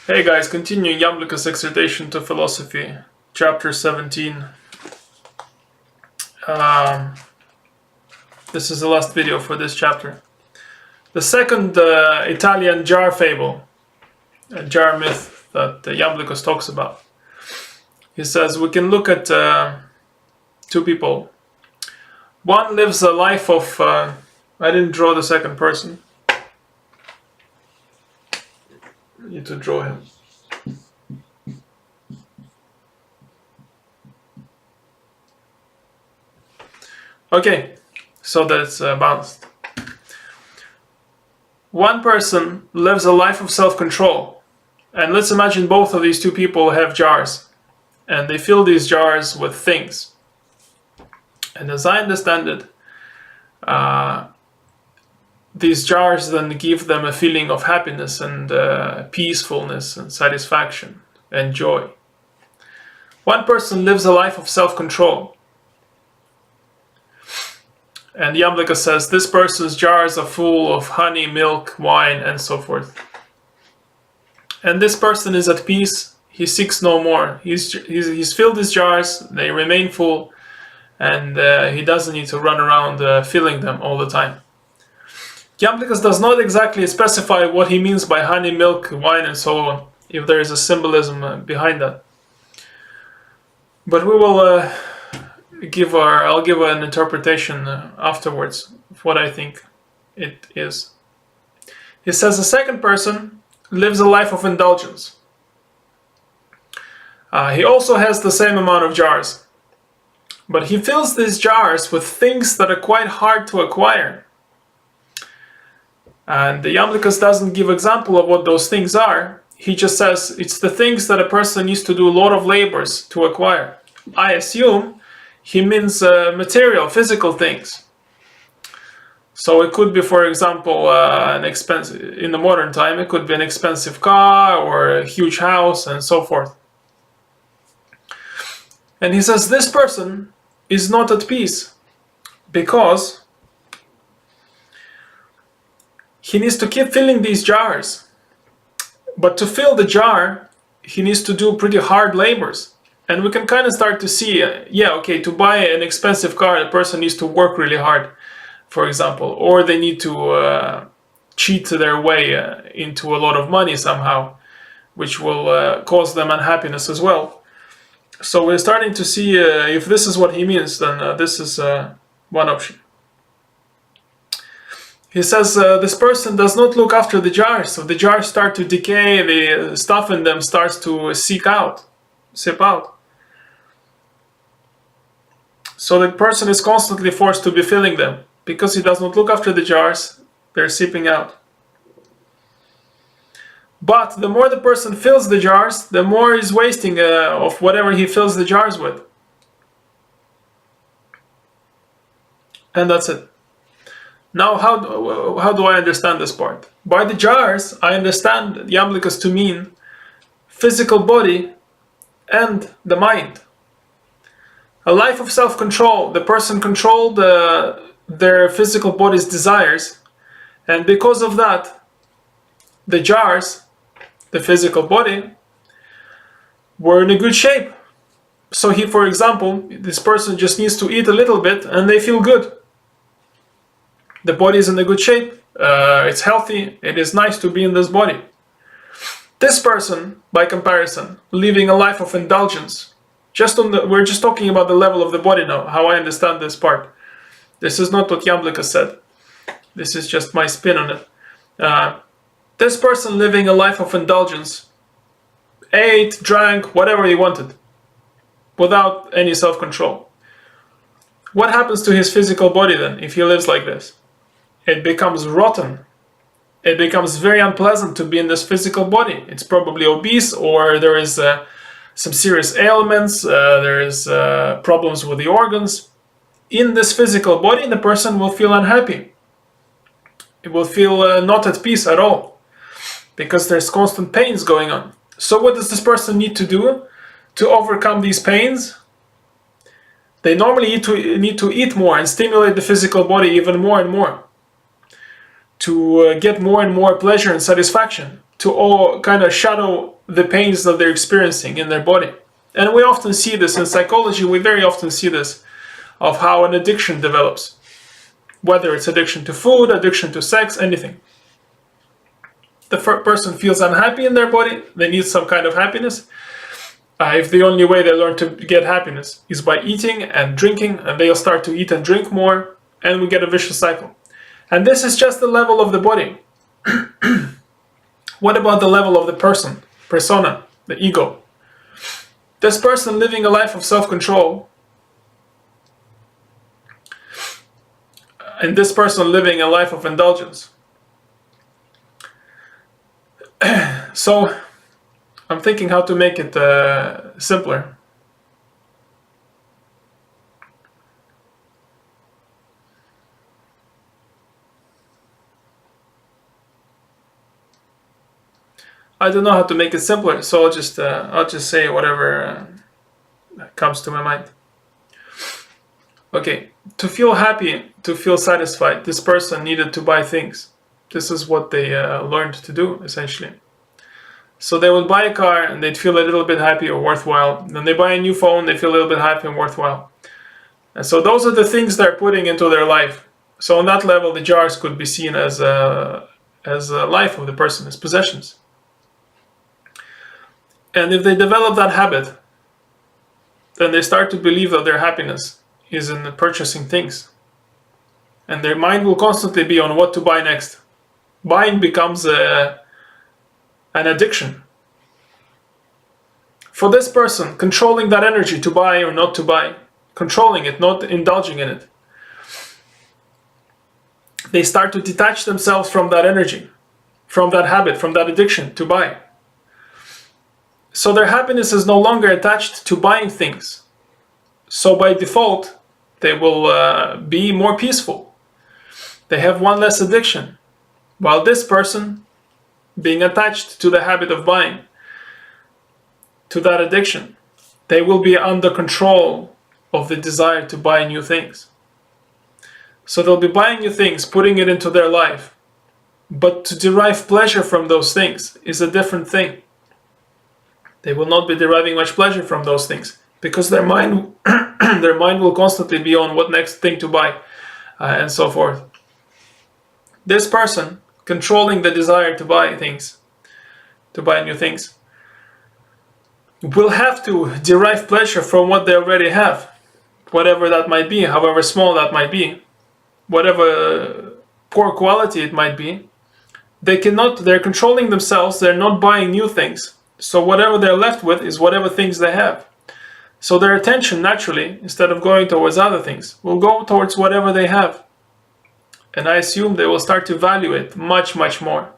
Hey guys, continuing Iamblichus' Exhortation to Philosophy, chapter 17. This is the last video for this chapter. The second Italian jar fable, a jar myth that Iamblichus talks about. He says we can look at two people. One lives a life of... I didn't draw the second person. I need to draw him. Okay, so that's balanced. One person lives a life of self-control, and let's imagine both of these two people have jars, and they fill these jars with things. And as I understand it, these jars then give them a feeling of happiness and peacefulness and satisfaction and joy. One person lives a life of self-control. And Iamblichus says this person's jars are full of honey, milk, wine, and so forth. And this person is at peace. He seeks no more. He's filled his jars. They remain full, and he doesn't need to run around filling them all the time. Iamblichus does not exactly specify what he means by honey, milk, wine, and so on, if there is a symbolism behind that. But we will I'll give an interpretation afterwards of what I think it is. He says the second person lives a life of indulgence. He also has the same amount of jars, but he fills these jars with things that are quite hard to acquire. And the Iamblichus doesn't give example of what those things are. He just says it's the things that a person needs to do a lot of labors to acquire. I assume he means material, physical things. So it could be, for example, an expensive, in the modern time, it could be an expensive car or a huge house and so forth. And he says this person is not at peace because he needs to keep filling these jars. But to fill the jar, he needs to do pretty hard labors. And we can kind of start to see, to buy an expensive car, the person needs to work really hard, for example. Or they need to cheat their way into a lot of money somehow, which will cause them unhappiness as well. So we're starting to see, if this is what he means, then this is one option. He says this person does not look after the jars, so the jars start to decay, the stuff in them starts to sip out. So the person is constantly forced to be filling them. Because he does not look after the jars, they're seeping out. But the more the person fills the jars, the more he's wasting of whatever he fills the jars with. And that's it. Now, how do I understand this part? By the jars, I understand Iamblichus to mean physical body and the mind. A life of self-control. The person controlled their physical body's desires, and because of that, the jars, the physical body, were in a good shape. So for example, this person just needs to eat a little bit and they feel good. The body is in a good shape, it's healthy, it is nice to be in this body. This person, by comparison, living a life of indulgence, we're just talking about the level of the body now, how I understand this part. This is not what Iamblichus said. This is just my spin on it. This person living a life of indulgence ate, drank, whatever he wanted, without any self-control. What happens to his physical body then, if he lives like this? It becomes rotten. It becomes very unpleasant to be in this physical body. It's probably obese, or there is some serious ailments, there is problems with the organs. In this physical body, the person will feel unhappy. It will feel not at peace at all, because there's constant pains going on. So what does this person need to do to overcome these pains? They normally need to eat more and stimulate the physical body even more and more, to get more and more pleasure and satisfaction, to all kind of shadow the pains that they're experiencing in their body. And we often see this in psychology. We very often see this of how an addiction develops, whether it's addiction to food, addiction to sex, anything. The person feels unhappy in their body, they need some kind of happiness. If the only way they learn to get happiness is by eating and drinking, and they'll start to eat and drink more, and we get a vicious cycle. And this is just the level of the body. What about the level of the person, persona, the ego? This person living a life of self-control, and this person living a life of indulgence. So I'm thinking how to make it simpler. I don't know how to make it simpler, so I'll just say whatever comes to my mind. Okay, to feel happy, to feel satisfied, this person needed to buy things. This is what they learned to do, essentially. So they would buy a car and they'd feel a little bit happy or worthwhile. Then they buy a new phone, they feel a little bit happy and worthwhile. And so those are the things they're putting into their life. So on that level, the jars could be seen as a life of the person, as possessions. And if they develop that habit, then they start to believe that their happiness is in purchasing things. And their mind will constantly be on what to buy next. Buying becomes an addiction. For this person, controlling that energy to buy or not to buy, controlling it, not indulging in it, they start to detach themselves from that energy, from that habit, from that addiction to buy. So their happiness is no longer attached to buying things. So by default, they will be more peaceful. They have one less addiction. While this person, being attached to the habit of buying, to that addiction, they will be under control of the desire to buy new things. So they'll be buying new things, putting it into their life. But to derive pleasure from those things is a different thing. They will not be deriving much pleasure from those things because their mind, their mind will constantly be on what next thing to buy and so forth. This person, controlling the desire to buy things, to buy new things, will have to derive pleasure from what they already have, whatever that might be, however small that might be, whatever poor quality it might be. They're controlling themselves, they're not buying new things. So whatever they're left with is whatever things they have. So their attention naturally, instead of going towards other things, will go towards whatever they have. And I assume they will start to value it much, much more.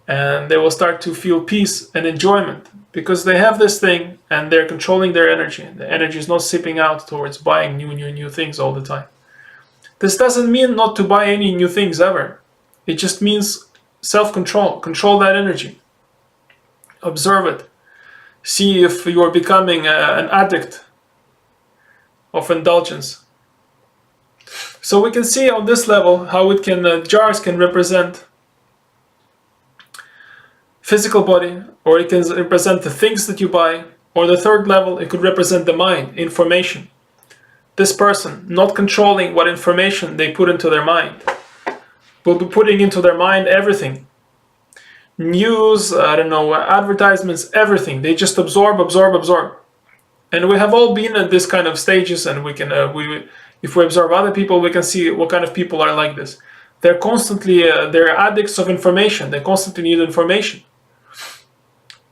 And they will start to feel peace and enjoyment because they have this thing and they're controlling their energy. The energy is not sipping out towards buying new things all the time. This doesn't mean not to buy any new things ever. It just means self-control. Control that energy. Observe it. See if you are becoming an addict of indulgence. So we can see on this level how it can jars can represent physical body, or it can represent the things that you buy, or the third level it could represent the mind, information. This person not controlling what information they put into their mind will be putting into their mind everything. News, advertisements, everything. They just absorb. And we have all been at this kind of stages, and we can, if we observe other people, we can see what kind of people are like this. They're constantly, they're addicts of information. They constantly need information.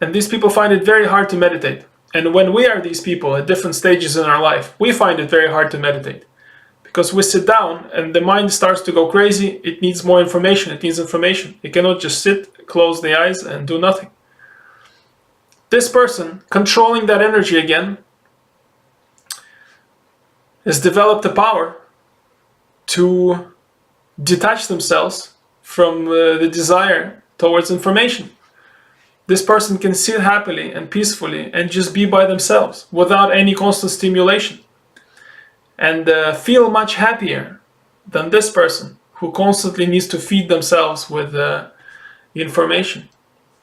And these people find it very hard to meditate. And when we are these people at different stages in our life, we find it very hard to meditate. Because we sit down and the mind starts to go crazy. It needs more information. It needs information. It cannot just sit, close the eyes, and do nothing. This person, controlling that energy again, has developed the power to detach themselves from the desire towards information. This person can sit happily and peacefully and just be by themselves without any constant stimulation. And feel much happier than this person who constantly needs to feed themselves with information.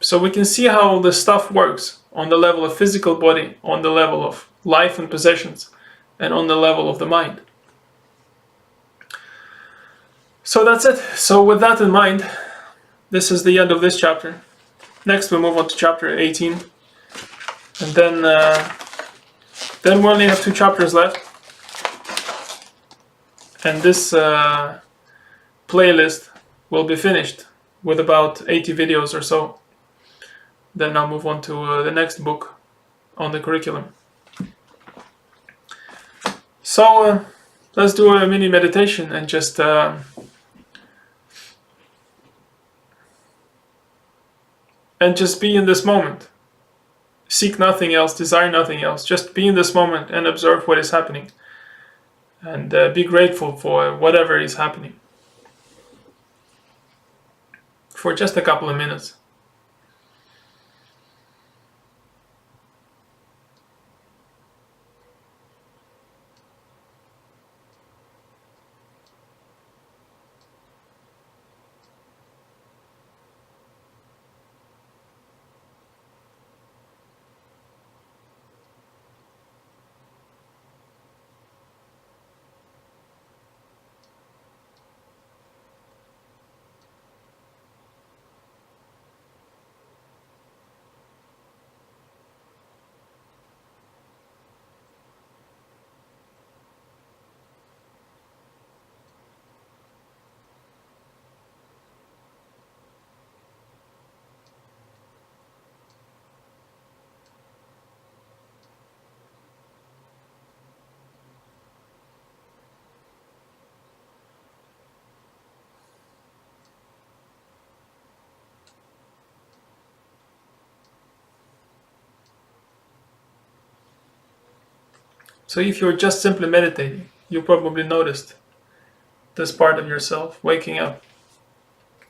So we can see how the stuff works on the level of physical body, on the level of life and possessions, and on the level of the mind. So that's it. So with that in mind, this is the end of this chapter. Next we move on to chapter 18. And then we only have 2 chapters left. And this playlist will be finished with about 80 videos or so. Then I'll move on to the next book on the curriculum. So let's do a mini meditation and just be in this moment. Seek nothing else, desire nothing else. Just be in this moment and observe what is happening. And be grateful for whatever is happening. For just a couple of minutes. So if you're just simply meditating, you probably noticed this part of yourself waking up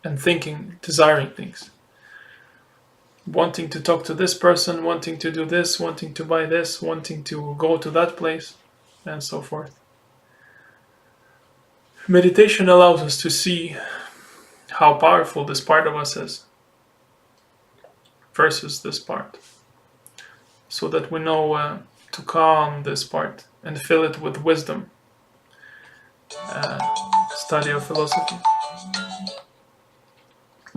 and thinking, desiring things. Wanting to talk to this person, wanting to do this, wanting to buy this, wanting to go to that place, and so forth. Meditation allows us to see how powerful this part of us is versus this part, so that we know to calm this part and fill it with wisdom, study of philosophy.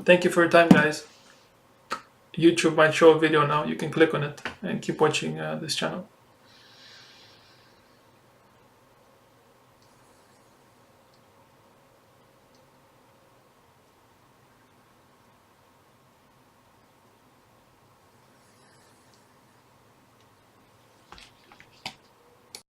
Thank you for your time, guys. YouTube might show a video now. You can click on it and keep watching this channel.